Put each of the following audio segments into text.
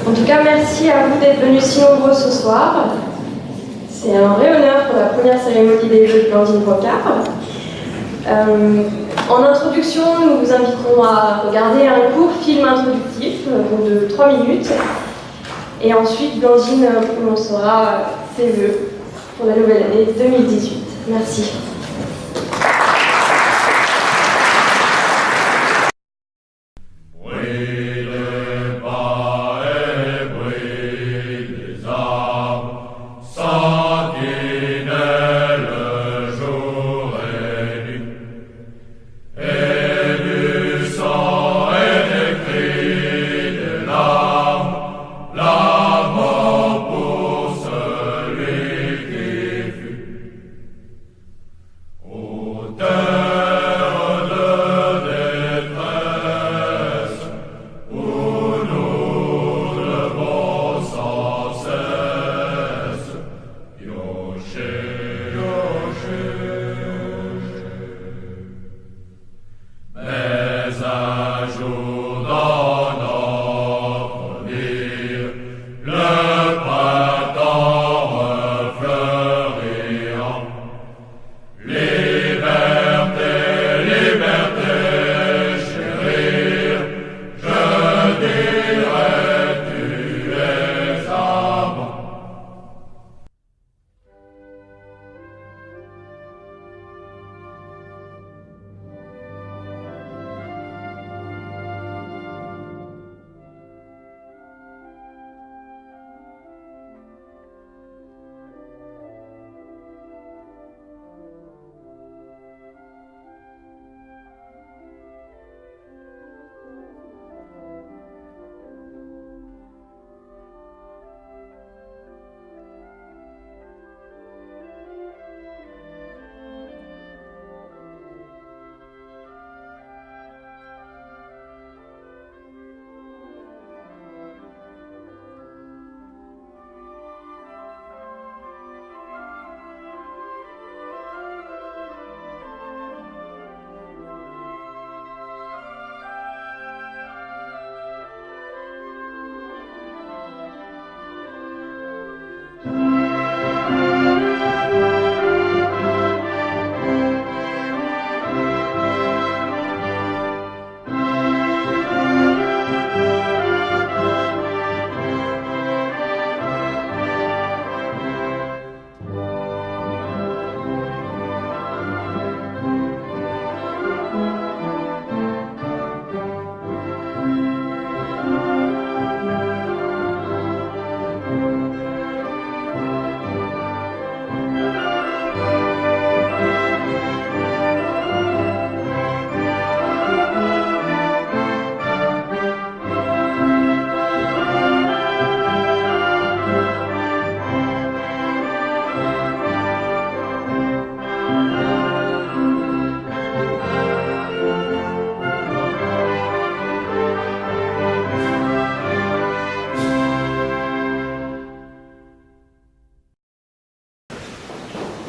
En tout cas, merci à vous d'être venus si nombreux ce soir. C'est un vrai honneur pour la première cérémonie des vœux de Blandine Brocard. En introduction, nous vous inviterons à regarder un court film introductif de 3 minutes. Et ensuite, Blandine prononcera ses vœux pour la nouvelle année 2018. Merci.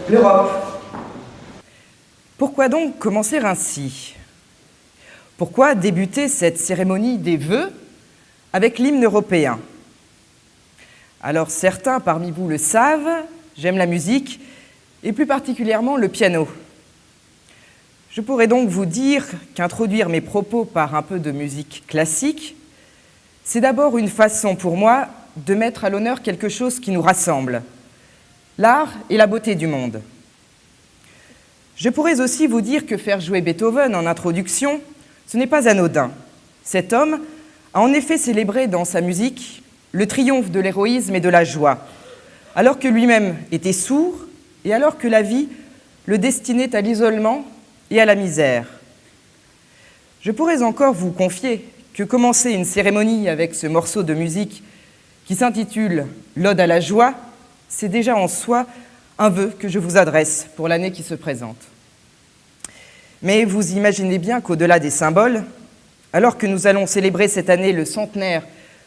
L'Europe. Pourquoi donc commencer ainsi? Pourquoi débuter cette cérémonie des vœux avec l'hymne européen? Alors certains parmi vous le savent, j'aime la musique, et plus particulièrement le piano. Je pourrais donc vous dire qu'introduire mes propos par un peu de musique classique, c'est d'abord une façon pour moi de mettre à l'honneur quelque chose qui nous rassemble, l'art et la beauté du monde. Je pourrais aussi vous dire que faire jouer Beethoven en introduction, ce n'est pas anodin. Cet homme a en effet célébré dans sa musique le triomphe de l'héroïsme et de la joie, alors que lui-même était sourd et alors que la vie le destinait à l'isolement et à la misère. Je pourrais encore vous confier que commencer une cérémonie avec ce morceau de musique qui s'intitule « L'Ode à la joie », c'est déjà en soi un vœu que je vous adresse pour l'année qui se présente. Mais vous imaginez bien qu'au-delà des symboles, alors que nous allons célébrer cette année le centenaire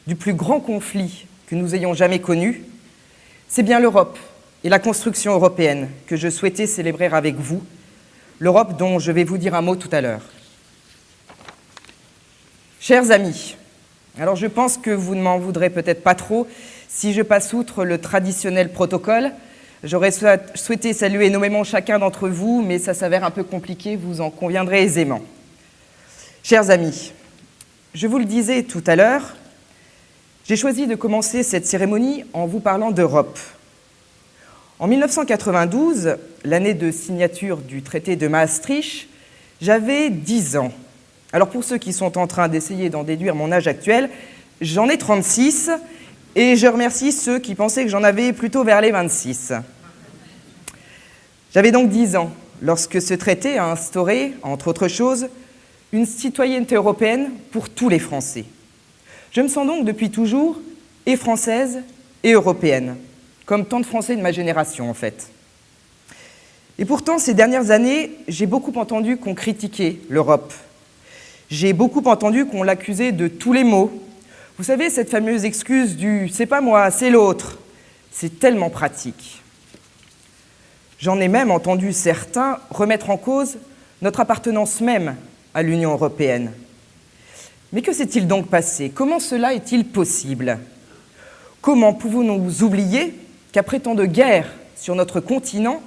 du plus grand conflit que nous ayons jamais connu, c'est bien l'Europe et la construction européenne que je souhaitais célébrer avec vous, l'Europe dont je vais vous dire un mot tout à l'heure. Chers amis, Alors je pense que vous ne m'en voudrez peut-être pas trop si je passe outre le traditionnel protocole. J'aurais souhaité saluer nommément chacun d'entre vous, mais ça s'avère un peu compliqué, vous en conviendrez aisément. Chers amis, je vous le disais tout à l'heure, j'ai choisi de commencer cette cérémonie en vous parlant d'Europe. En 1992, l'année de signature du traité de Maastricht, j'avais 10 ans. Alors pour ceux qui sont en train d'essayer d'en déduire mon âge actuel, j'en ai 36 et je remercie ceux qui pensaient que j'en avais plutôt vers les 26. J'avais donc 10 ans lorsque ce traité a instauré, entre autres choses, une citoyenneté européenne pour tous les Français. Je me sens donc depuis toujours et française et européenne, comme tant de Français de ma génération en fait. Et pourtant, ces dernières années, j'ai beaucoup entendu qu'on critiquait l'Europe. J'ai beaucoup entendu qu'on l'accusait de tous les maux. Vous savez, cette fameuse excuse du « c'est pas moi, c'est l'autre », c'est tellement pratique. J'en ai même entendu certains remettre en cause notre appartenance même à l'Union européenne. Mais que s'est-il donc passé? Comment cela est-il possible? Comment pouvons-nous oublier qu'après tant de guerres sur notre continent,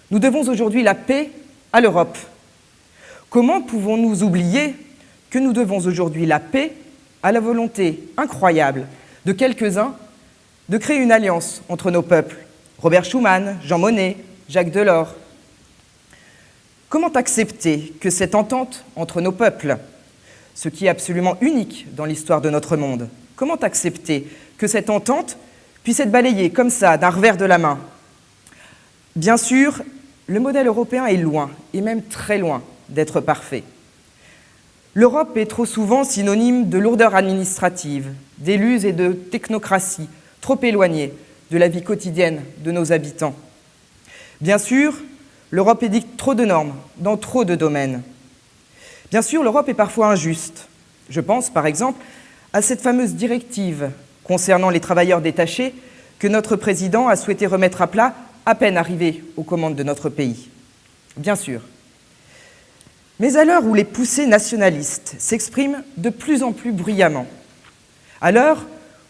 nous devons aujourd'hui la paix à l'Europe? Comment pouvons-nous oublier que nous devons aujourd'hui la paix à la volonté incroyable de quelques-uns de créer une alliance entre nos peuples? Robert Schuman, Jean Monnet, Jacques Delors. Comment accepter que cette entente entre nos peuples, ce qui est absolument unique dans l'histoire de notre monde, comment accepter que cette entente puisse être balayée comme ça, d'un revers de la main? Bien sûr, le modèle européen est loin, et même très loin, d'être parfait. L'Europe est trop souvent synonyme de lourdeur administrative, d'élus et de technocratie, trop éloignée de la vie quotidienne de nos habitants. Bien sûr, l'Europe édicte trop de normes dans trop de domaines. Bien sûr, l'Europe est parfois injuste. Je pense, par exemple, à cette fameuse directive concernant les travailleurs détachés que notre président a souhaité remettre à plat à peine arrivé aux commandes de notre pays. Bien sûr. Mais à l'heure où les poussées nationalistes s'expriment de plus en plus bruyamment, à l'heure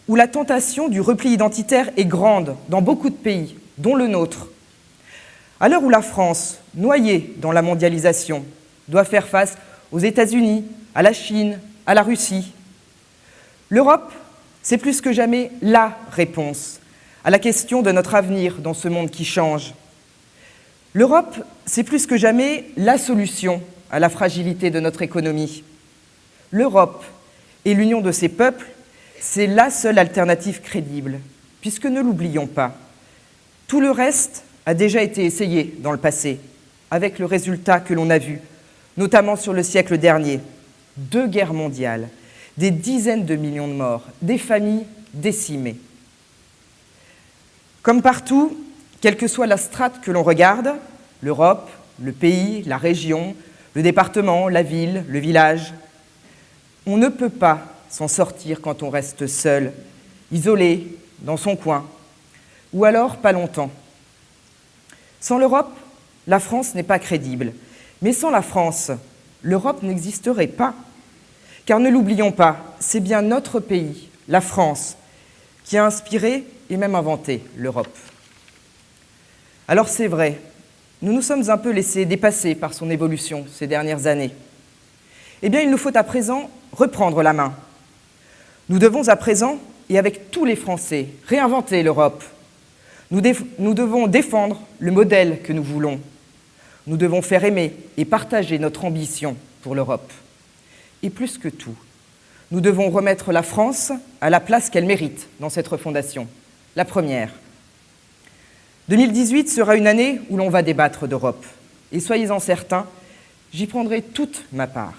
où la tentation du repli identitaire est grande dans beaucoup de pays, dont le nôtre, à l'heure où la France, noyée dans la mondialisation, doit faire face aux États-Unis, à la Chine, à la Russie, l'Europe, c'est plus que jamais la réponse à la question de notre avenir dans ce monde qui change. L'Europe, c'est plus que jamais la solution à la fragilité de notre économie. L'Europe et l'union de ses peuples, c'est la seule alternative crédible, puisque ne l'oublions pas, tout le reste a déjà été essayé dans le passé, avec le résultat que l'on a vu, notamment sur le siècle dernier. 2 guerres mondiales, des dizaines de millions de morts, des familles décimées. Comme partout, quelle que soit la strate que l'on regarde, l'Europe, le pays, la région, le département, la ville, le village, on ne peut pas s'en sortir quand on reste seul, isolé, dans son coin, ou alors pas longtemps. Sans l'Europe, la France n'est pas crédible. Mais sans la France, l'Europe n'existerait pas. Car ne l'oublions pas, c'est bien notre pays, la France, qui a inspiré et même inventé l'Europe. Alors c'est vrai, nous nous sommes un peu laissés dépasser par son évolution ces dernières années. Eh bien, il nous faut à présent reprendre la main. Nous devons à présent, et avec tous les Français, réinventer l'Europe. Nous devons défendre le modèle que nous voulons. Nous devons faire aimer et partager notre ambition pour l'Europe. Et plus que tout, nous devons remettre la France à la place qu'elle mérite dans cette refondation, la première. 2018 sera une année où l'on va débattre d'Europe. Et soyez-en certains, j'y prendrai toute ma part.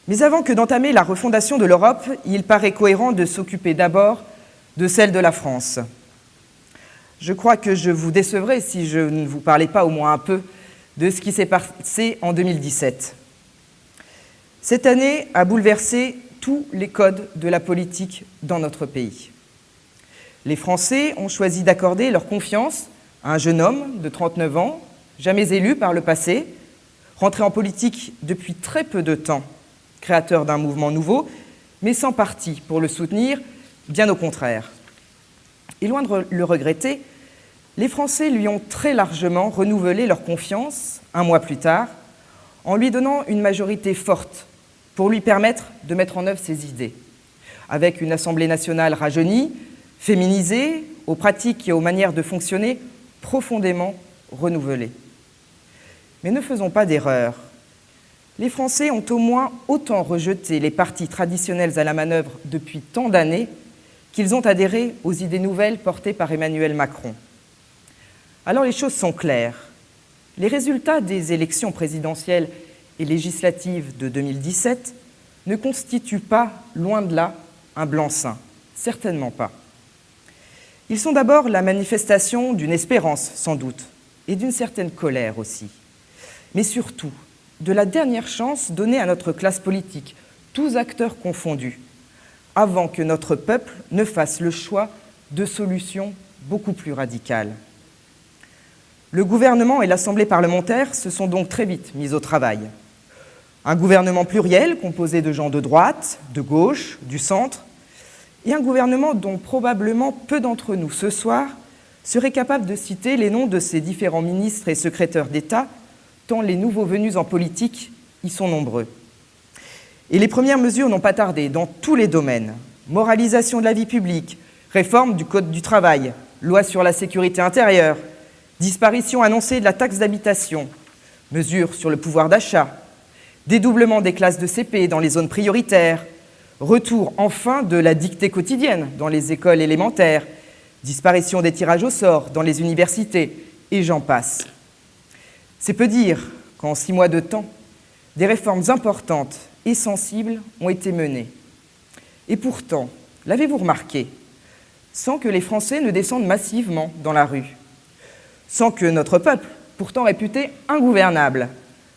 Mais avant que d'entamer la refondation de l'Europe, il paraît cohérent de s'occuper d'abord de celle de la France. Je crois que je vous décevrai si je ne vous parlais pas au moins un peu de ce qui s'est passé en 2017. Cette année a bouleversé tous les codes de la politique dans notre pays. Les Français ont choisi d'accorder leur confiance à un jeune homme de 39 ans, jamais élu par le passé, rentré en politique depuis très peu de temps, créateur d'un mouvement nouveau, mais sans parti pour le soutenir, bien au contraire. Et loin de le regretter, les Français lui ont très largement renouvelé leur confiance, un mois plus tard, en lui donnant une majorité forte pour lui permettre de mettre en œuvre ses idées. Avec une Assemblée nationale rajeunie, féminisée, aux pratiques et aux manières de fonctionner profondément renouvelées. Mais ne faisons pas d'erreur. Les Français ont au moins autant rejeté les partis traditionnels à la manœuvre depuis tant d'années qu'ils ont adhéré aux idées nouvelles portées par Emmanuel Macron. Alors les choses sont claires. Les résultats des élections présidentielles et législatives de 2017 ne constituent pas, loin de là, un blanc-seing. Certainement pas. Ils sont d'abord la manifestation d'une espérance, sans doute, et d'une certaine colère aussi. Mais surtout, de la dernière chance donnée à notre classe politique, tous acteurs confondus, avant que notre peuple ne fasse le choix de solutions beaucoup plus radicales. Le gouvernement et l'Assemblée parlementaire se sont donc très vite mis au travail. Un gouvernement pluriel composé de gens de droite, de gauche, du centre, et un gouvernement dont probablement peu d'entre nous ce soir seraient capables de citer les noms de ces différents ministres et secrétaires d'État, tant les nouveaux venus en politique y sont nombreux. Et les premières mesures n'ont pas tardé dans tous les domaines. Moralisation de la vie publique, réforme du Code du travail, loi sur la sécurité intérieure, disparition annoncée de la taxe d'habitation, mesures sur le pouvoir d'achat, dédoublement des classes de CP dans les zones prioritaires, retour enfin de la dictée quotidienne dans les écoles élémentaires, disparition des tirages au sort dans les universités, et j'en passe. C'est peu dire qu'en 6 mois de temps, des réformes importantes et sensibles ont été menées. Et pourtant, l'avez-vous remarqué, sans que les Français ne descendent massivement dans la rue, sans que notre peuple, pourtant réputé ingouvernable,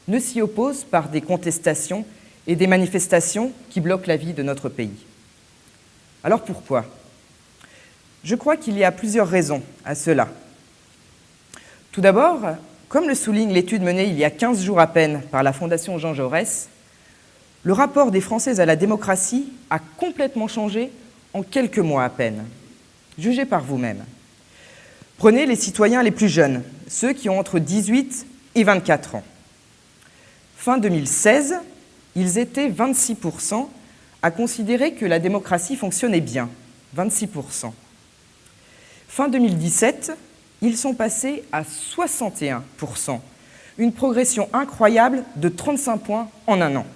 ne s'y oppose par des contestations et des manifestations qui bloquent la vie de notre pays. Alors pourquoi ? Je crois qu'il y a plusieurs raisons à cela. Tout d'abord, comme le souligne l'étude menée il y a 15 jours à peine par la Fondation Jean Jaurès, le rapport des Français à la démocratie a complètement changé en quelques mois à peine. Jugez par vous-même. Prenez les citoyens les plus jeunes, ceux qui ont entre 18 et 24 ans. Fin 2016, ils étaient 26% à considérer que la démocratie fonctionnait bien. 26%. Fin 2017, ils sont passés à 61%. Une progression incroyable de 35 points en un an.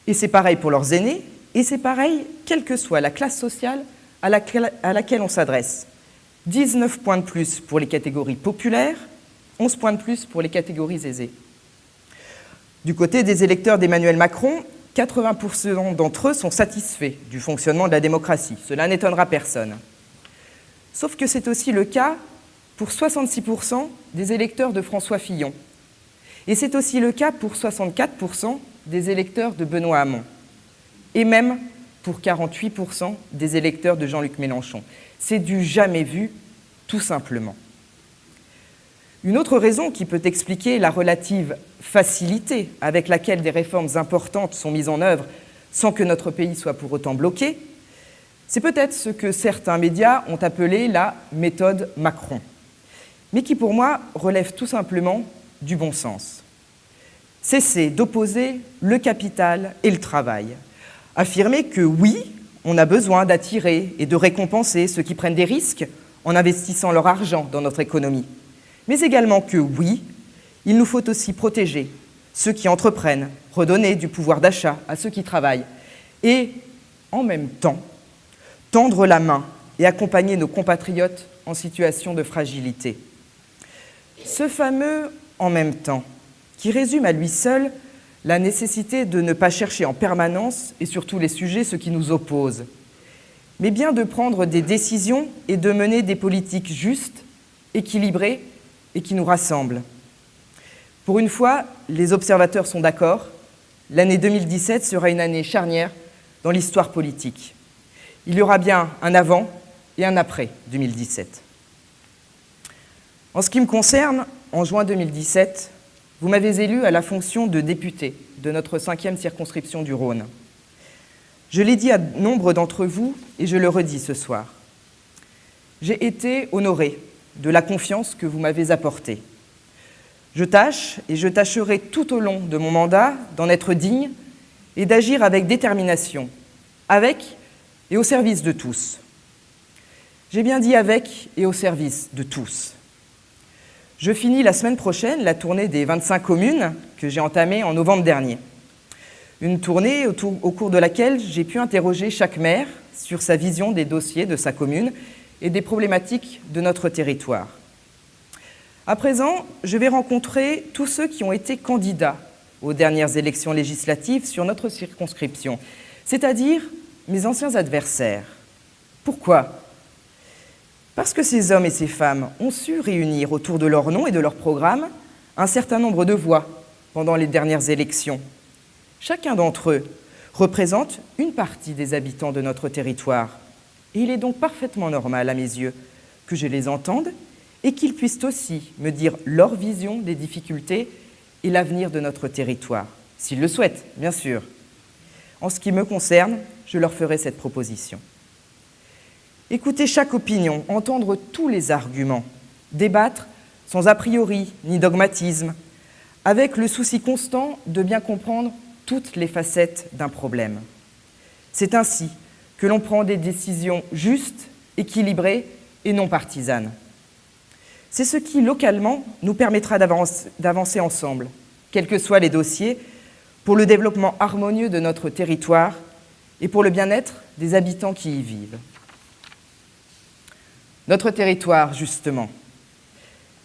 Et c'est pareil pour leurs aînés, et c'est pareil quelle que soit la classe sociale à laquelle on s'adresse. 19 points de plus pour les catégories populaires, 11 points de plus pour les catégories aisées. Du côté des électeurs d'Emmanuel Macron, 80% d'entre eux sont satisfaits du fonctionnement de la démocratie. Cela n'étonnera personne. Sauf que c'est aussi le cas pour 66% des électeurs de François Fillon. Et c'est aussi le cas pour 64% des électeurs de Benoît Hamon. Et même pour 48% des électeurs de Jean-Luc Mélenchon. C'est du jamais vu, tout simplement. Une autre raison qui peut expliquer la relative facilité avec laquelle des réformes importantes sont mises en œuvre sans que notre pays soit pour autant bloqué, c'est peut-être ce que certains médias ont appelé la méthode Macron, mais qui pour moi relève tout simplement du bon sens. Cesser d'opposer le capital et le travail. Affirmer que oui, on a besoin d'attirer et de récompenser ceux qui prennent des risques en investissant leur argent dans notre économie. Mais également que oui, il nous faut aussi protéger ceux qui entreprennent, redonner du pouvoir d'achat à ceux qui travaillent et, en même temps, tendre la main et accompagner nos compatriotes en situation de fragilité. Ce fameux « en même temps » qui résume à lui seul la nécessité de ne pas chercher en permanence, et sur tous les sujets, ce qui nous oppose, mais bien de prendre des décisions et de mener des politiques justes, équilibrées et qui nous rassemblent. Pour une fois, les observateurs sont d'accord, l'année 2017 sera une année charnière dans l'histoire politique. Il y aura bien un avant et un après 2017. En ce qui me concerne, en juin 2017, vous m'avez élu à la fonction de député de notre 5e circonscription du Rhône. Je l'ai dit à nombre d'entre vous et je le redis ce soir. J'ai été honoré de la confiance que vous m'avez apportée. Je tâche et je tâcherai tout au long de mon mandat d'en être digne et d'agir avec détermination, avec et au service de tous. J'ai bien dit avec et au service de tous. Je finis la semaine prochaine la tournée des 25 communes que j'ai entamée en novembre dernier. Une tournée au cours de laquelle j'ai pu interroger chaque maire sur sa vision des dossiers de sa commune et des problématiques de notre territoire. À présent, je vais rencontrer tous ceux qui ont été candidats aux dernières élections législatives sur notre circonscription, c'est-à-dire mes anciens adversaires. Pourquoi ? Parce que ces hommes et ces femmes ont su réunir autour de leur nom et de leur programme un certain nombre de voix pendant les dernières élections. Chacun d'entre eux représente une partie des habitants de notre territoire. Et il est donc parfaitement normal, à mes yeux, que je les entende et qu'ils puissent aussi me dire leur vision des difficultés et l'avenir de notre territoire, s'ils le souhaitent, bien sûr. En ce qui me concerne, je leur ferai cette proposition. Écouter chaque opinion, entendre tous les arguments, débattre sans a priori ni dogmatisme, avec le souci constant de bien comprendre toutes les facettes d'un problème. C'est ainsi que l'on prend des décisions justes, équilibrées et non partisanes. C'est ce qui, localement, nous permettra d'avancer ensemble, quels que soient les dossiers, pour le développement harmonieux de notre territoire et pour le bien-être des habitants qui y vivent. Notre territoire, justement.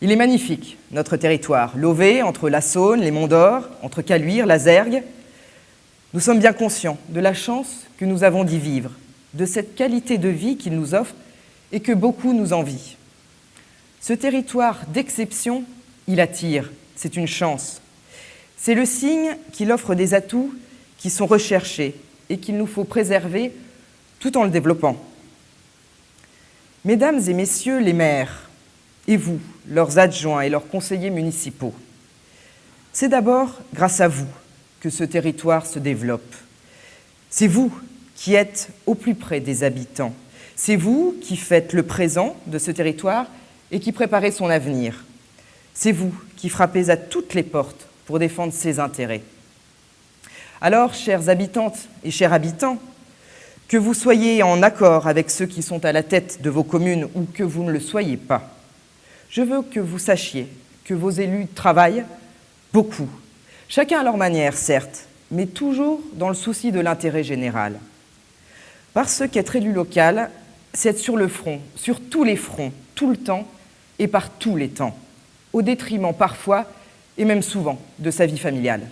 Il est magnifique, notre territoire, lové entre la Saône, les Monts d'Or, entre Caluire, la Zergue. Nous sommes bien conscients de la chance que nous avons d'y vivre, de cette qualité de vie qu'il nous offre et que beaucoup nous envient. Ce territoire d'exception, il attire, c'est une chance. C'est le signe qu'il offre des atouts qui sont recherchés et qu'il nous faut préserver tout en le développant. Mesdames et messieurs les maires, et vous, leurs adjoints et leurs conseillers municipaux, c'est d'abord grâce à vous que ce territoire se développe. C'est vous qui êtes au plus près des habitants. C'est vous qui faites le présent de ce territoire et qui préparez son avenir. C'est vous qui frappez à toutes les portes pour défendre ses intérêts. Alors, chères habitantes et chers habitants, que vous soyez en accord avec ceux qui sont à la tête de vos communes ou que vous ne le soyez pas, je veux que vous sachiez que vos élus travaillent beaucoup, chacun à leur manière, certes, mais toujours dans le souci de l'intérêt général. Parce qu'être élu local, c'est être sur le front, sur tous les fronts, tout le temps et par tous les temps, au détriment parfois, et même souvent, de sa vie familiale.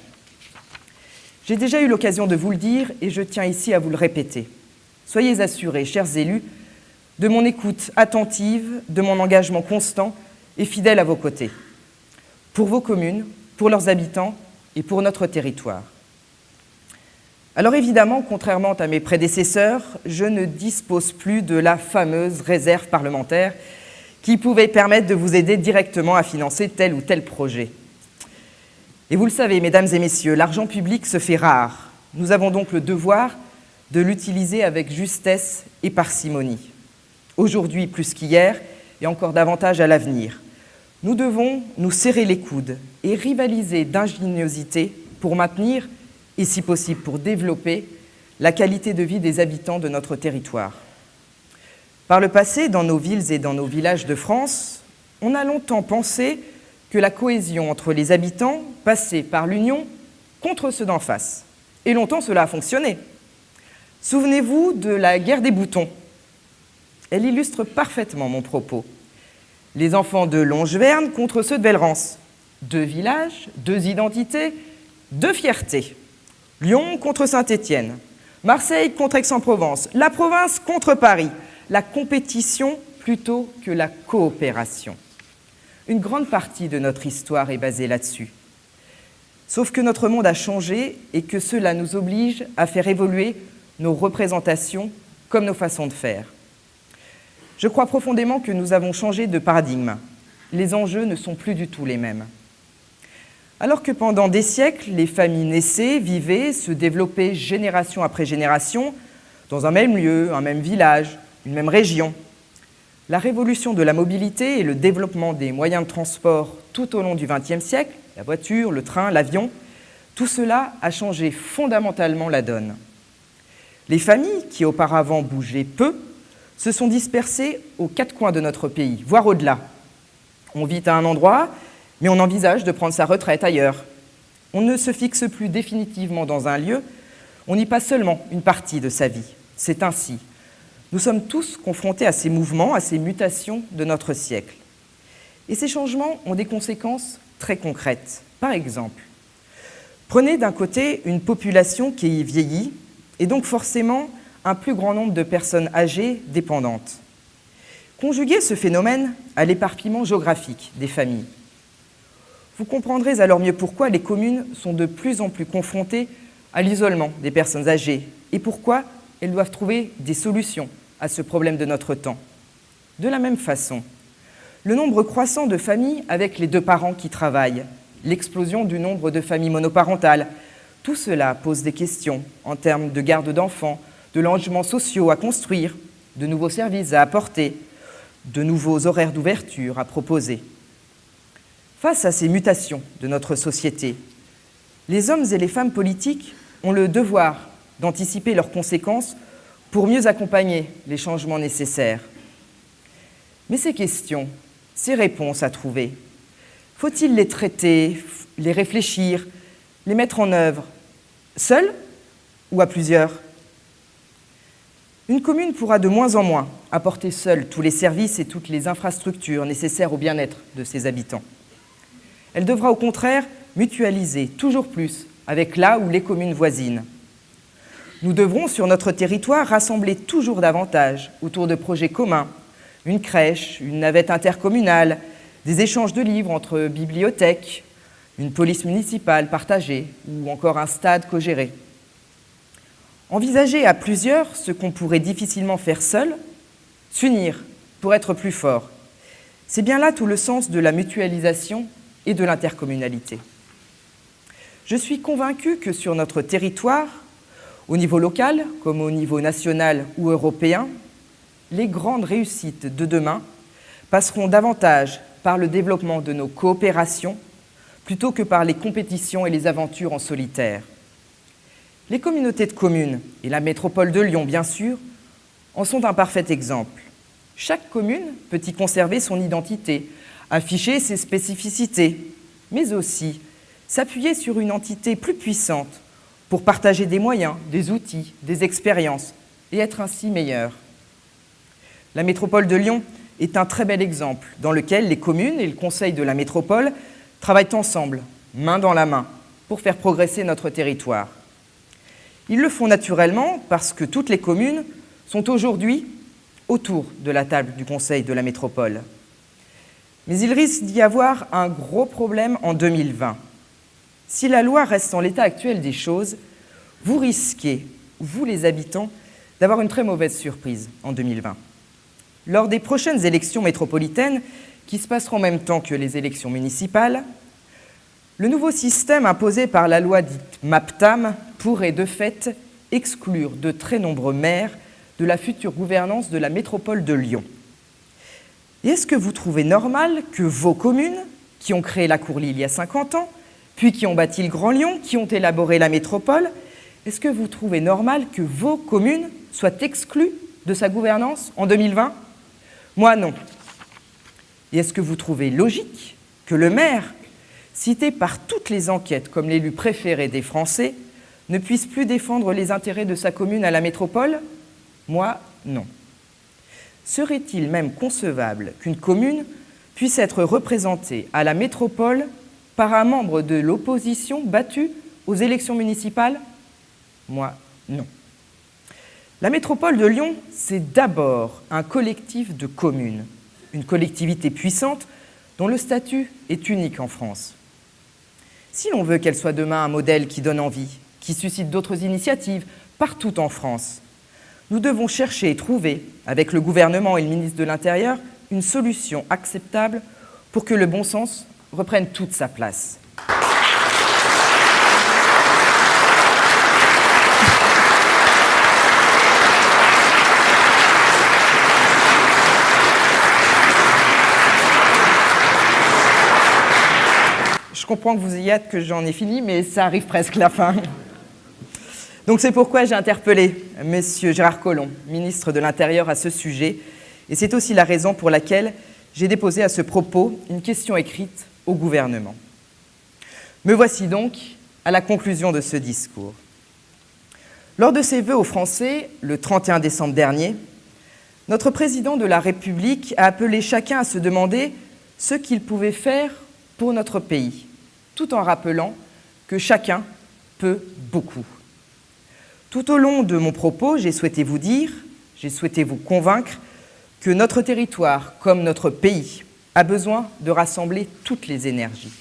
J'ai déjà eu l'occasion de vous le dire et je tiens ici à vous le répéter. Soyez assurés, chers élus, de mon écoute attentive, de mon engagement constant et fidèle à vos côtés, pour vos communes, pour leurs habitants et pour notre territoire. Alors évidemment, contrairement à mes prédécesseurs, je ne dispose plus de la fameuse réserve parlementaire qui pouvait permettre de vous aider directement à financer tel ou tel projet. Et vous le savez, mesdames et messieurs, l'argent public se fait rare. Nous avons donc le devoir de l'utiliser avec justesse et parcimonie. Aujourd'hui plus qu'hier, et encore davantage à l'avenir, nous devons nous serrer les coudes et rivaliser d'ingéniosité pour maintenir, et si possible pour développer, la qualité de vie des habitants de notre territoire. Par le passé, dans nos villes et dans nos villages de France, on a longtemps pensé que la cohésion entre les habitants passait par l'union contre ceux d'en face. Et longtemps, cela a fonctionné. Souvenez-vous de la guerre des boutons. Elle illustre parfaitement mon propos. Les enfants de Longeverne contre ceux de Vellerance. 2 villages, 2 identités, 2 fiertés. Lyon contre Saint-Étienne. Marseille contre Aix-en-Provence. La province contre Paris. La compétition plutôt que la coopération. Une grande partie de notre histoire est basée là-dessus. Sauf que notre monde a changé et que cela nous oblige à faire évoluer nos représentations comme nos façons de faire. Je crois profondément que nous avons changé de paradigme. Les enjeux ne sont plus du tout les mêmes. Alors que pendant des siècles, les familles naissaient, vivaient, se développaient génération après génération dans un même lieu, un même village, une même région. La révolution de la mobilité et le développement des moyens de transport tout au long du XXe siècle, la voiture, le train, l'avion, tout cela a changé fondamentalement la donne. Les familles, qui auparavant bougeaient peu, se sont dispersées aux quatre coins de notre pays, voire au-delà. On vit à un endroit, mais on envisage de prendre sa retraite ailleurs. On ne se fixe plus définitivement dans un lieu, on y passe seulement une partie de sa vie. C'est ainsi. Nous sommes tous confrontés à ces mouvements, à ces mutations de notre siècle. Et ces changements ont des conséquences très concrètes. Par exemple, prenez d'un côté une population qui vieillit, et donc forcément un plus grand nombre de personnes âgées dépendantes. Conjuguez ce phénomène à l'éparpillement géographique des familles. Vous comprendrez alors mieux pourquoi les communes sont de plus en plus confrontées à l'isolement des personnes âgées et pourquoi elles doivent trouver des solutions à ce problème de notre temps. De la même façon, le nombre croissant de familles avec les deux parents qui travaillent, l'explosion du nombre de familles monoparentales, tout cela pose des questions en termes de garde d'enfants, de logements sociaux à construire, de nouveaux services à apporter, de nouveaux horaires d'ouverture à proposer. Face à ces mutations de notre société, les hommes et les femmes politiques ont le devoir d'anticiper leurs conséquences pour mieux accompagner les changements nécessaires. Mais ces questions, ces réponses à trouver, faut-il les traiter, les réfléchir, les mettre en œuvre, seuls ou à plusieurs ? Une commune pourra de moins en moins apporter seule tous les services et toutes les infrastructures nécessaires au bien-être de ses habitants. Elle devra au contraire mutualiser toujours plus avec là ou les communes voisines. Nous devrons, sur notre territoire, rassembler toujours davantage autour de projets communs, une crèche, une navette intercommunale, des échanges de livres entre bibliothèques, une police municipale partagée ou encore un stade co-géré. Envisager à plusieurs ce qu'on pourrait difficilement faire seul, s'unir pour être plus fort. C'est bien là tout le sens de la mutualisation et de l'intercommunalité. Je suis convaincue que sur notre territoire, au niveau local comme au niveau national ou européen, les grandes réussites de demain passeront davantage par le développement de nos coopérations plutôt que par les compétitions et les aventures en solitaire. Les communautés de communes et la métropole de Lyon, bien sûr, en sont un parfait exemple. Chaque commune peut y conserver son identité, afficher ses spécificités, mais aussi s'appuyer sur une entité plus puissante pour partager des moyens, des outils, des expériences et être ainsi meilleure. La métropole de Lyon est un très bel exemple dans lequel les communes et le conseil de la métropole travaillent ensemble, main dans la main, pour faire progresser notre territoire. Ils le font naturellement parce que toutes les communes sont aujourd'hui autour de la table du conseil de la métropole. Mais il risque d'y avoir un gros problème en 2020. Si la loi reste en l'état actuel des choses, vous risquez, vous les habitants, d'avoir une très mauvaise surprise en 2020. Lors des prochaines élections métropolitaines, qui se passeront en même temps que les élections municipales, le nouveau système imposé par la loi dite MAPTAM pourrait de fait exclure de très nombreux maires de la future gouvernance de la métropole de Lyon. Et est-ce que vous trouvez normal que vos communes, qui ont créé la Courlille il y a 50 ans, puis qui ont bâti le Grand Lyon, qui ont élaboré la métropole, est-ce que vous trouvez normal que vos communes soient exclues de sa gouvernance en 2020 ? Moi, non. Et est-ce que vous trouvez logique que le maire, cité par toutes les enquêtes comme l'élu préféré des Français, ne puisse plus défendre les intérêts de sa commune à la métropole ? Moi, non. Serait-il même concevable qu'une commune puisse être représentée à la métropole par un membre de l'opposition battu aux élections municipales ? Moi, non. La métropole de Lyon, c'est d'abord un collectif de communes, une collectivité puissante dont le statut est unique en France. Si l'on veut qu'elle soit demain un modèle qui donne envie, qui suscite d'autres initiatives partout en France, nous devons chercher et trouver, avec le gouvernement et le ministre de l'Intérieur, une solution acceptable pour que le bon sens reprenne toute sa place. Je comprends que vous ayez hâte que j'en ai fini, mais ça arrive presque la fin. Donc c'est pourquoi j'ai interpellé M. Gérard Collomb, ministre de l'Intérieur, à ce sujet. Et c'est aussi la raison pour laquelle j'ai déposé à ce propos une question écrite au gouvernement. Me voici donc à la conclusion de ce discours. Lors de ses vœux aux Français, le 31 décembre dernier, notre président de la République a appelé chacun à se demander ce qu'il pouvait faire pour notre pays, tout en rappelant que chacun peut beaucoup. Tout au long de mon propos, j'ai souhaité vous dire, j'ai souhaité vous convaincre que notre territoire, comme notre pays, a besoin de rassembler toutes les énergies,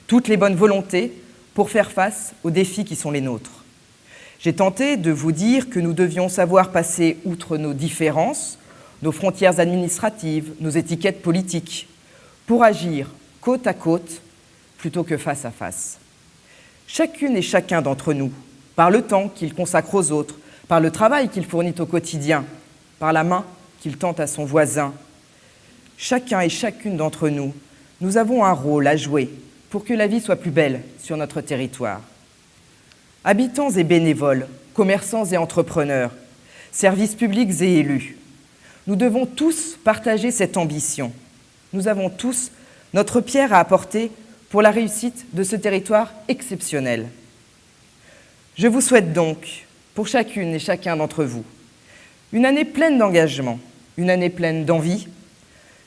toutes les bonnes volontés pour faire face aux défis qui sont les nôtres. J'ai tenté de vous dire que nous devions savoir passer outre nos différences, nos frontières administratives, nos étiquettes politiques, pour agir côte à côte plutôt que face à face. Chacune et chacun d'entre nous, par le temps qu'il consacre aux autres, par le travail qu'il fournit au quotidien, par la main qu'il tend à son voisin, chacun et chacune d'entre nous, nous avons un rôle à jouer pour que la vie soit plus belle sur notre territoire. Habitants et bénévoles, commerçants et entrepreneurs, services publics et élus, nous devons tous partager cette ambition. Nous avons tous notre pierre à apporter pour la réussite de ce territoire exceptionnel. Je vous souhaite donc, pour chacune et chacun d'entre vous, une année pleine d'engagement, une année pleine d'envie,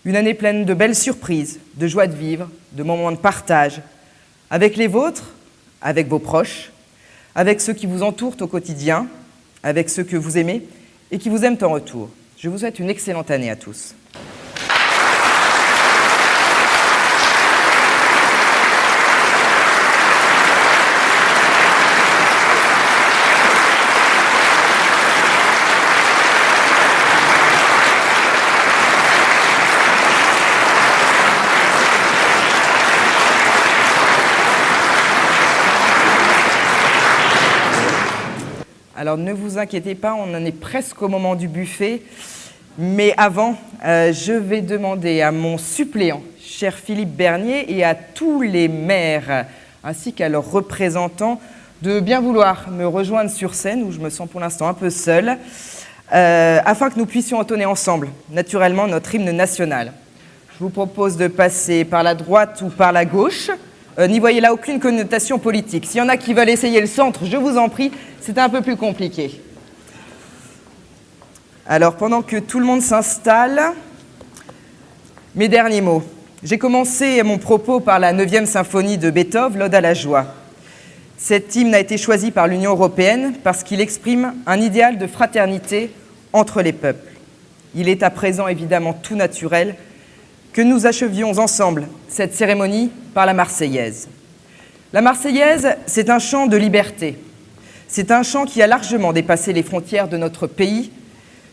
une année pleine de belles surprises, de joie de vivre, de moments de partage, avec les vôtres, avec vos proches, avec ceux qui vous entourent au quotidien, avec ceux que vous aimez et qui vous aiment en retour. Je vous souhaite une excellente année à tous. Alors ne vous inquiétez pas, on en est presque au moment du buffet. Mais avant, je vais demander à mon suppléant, cher Philippe Bernier, et à tous les maires, ainsi qu'à leurs représentants, de bien vouloir me rejoindre sur scène, où je me sens pour l'instant un peu seule, afin que nous puissions entonner ensemble, naturellement, notre hymne national. Je vous propose de passer par la droite ou par la gauche. N'y voyez là aucune connotation politique. S'il y en a qui veulent essayer le centre, je vous en prie, c'est un peu plus compliqué. Alors, pendant que tout le monde s'installe, mes derniers mots. J'ai commencé mon propos par la 9e symphonie de Beethoven, l'Ode à la joie. Cet hymne a été choisi par l'Union européenne parce qu'il exprime un idéal de fraternité entre les peuples. Il est à présent évidemment tout naturel que nous achevions ensemble cette cérémonie par la Marseillaise. La Marseillaise, c'est un chant de liberté. C'est un chant qui a largement dépassé les frontières de notre pays,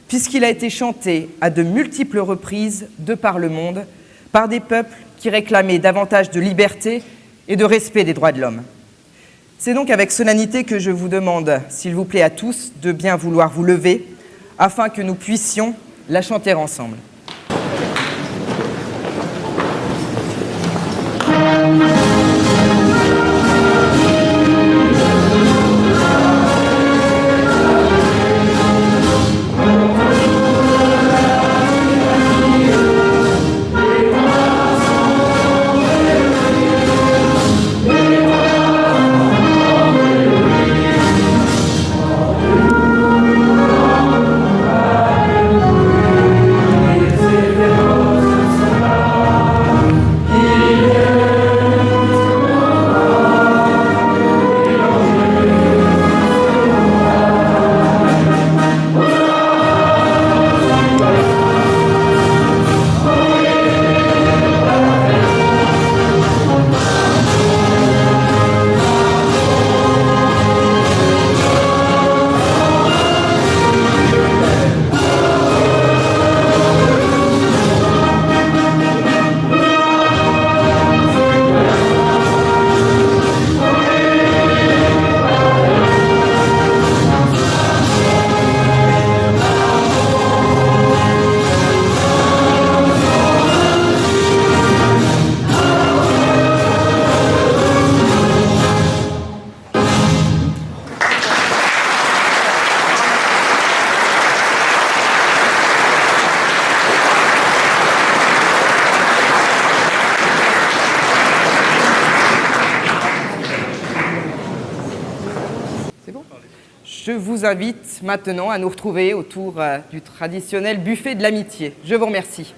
puisqu'il a été chanté à de multiples reprises de par le monde par des peuples qui réclamaient davantage de liberté et de respect des droits de l'homme. C'est donc avec solennité que je vous demande, s'il vous plaît à tous, de bien vouloir vous lever afin que nous puissions la chanter ensemble. je vous invite maintenant à nous retrouver autour du traditionnel buffet de l'amitié. Je vous remercie.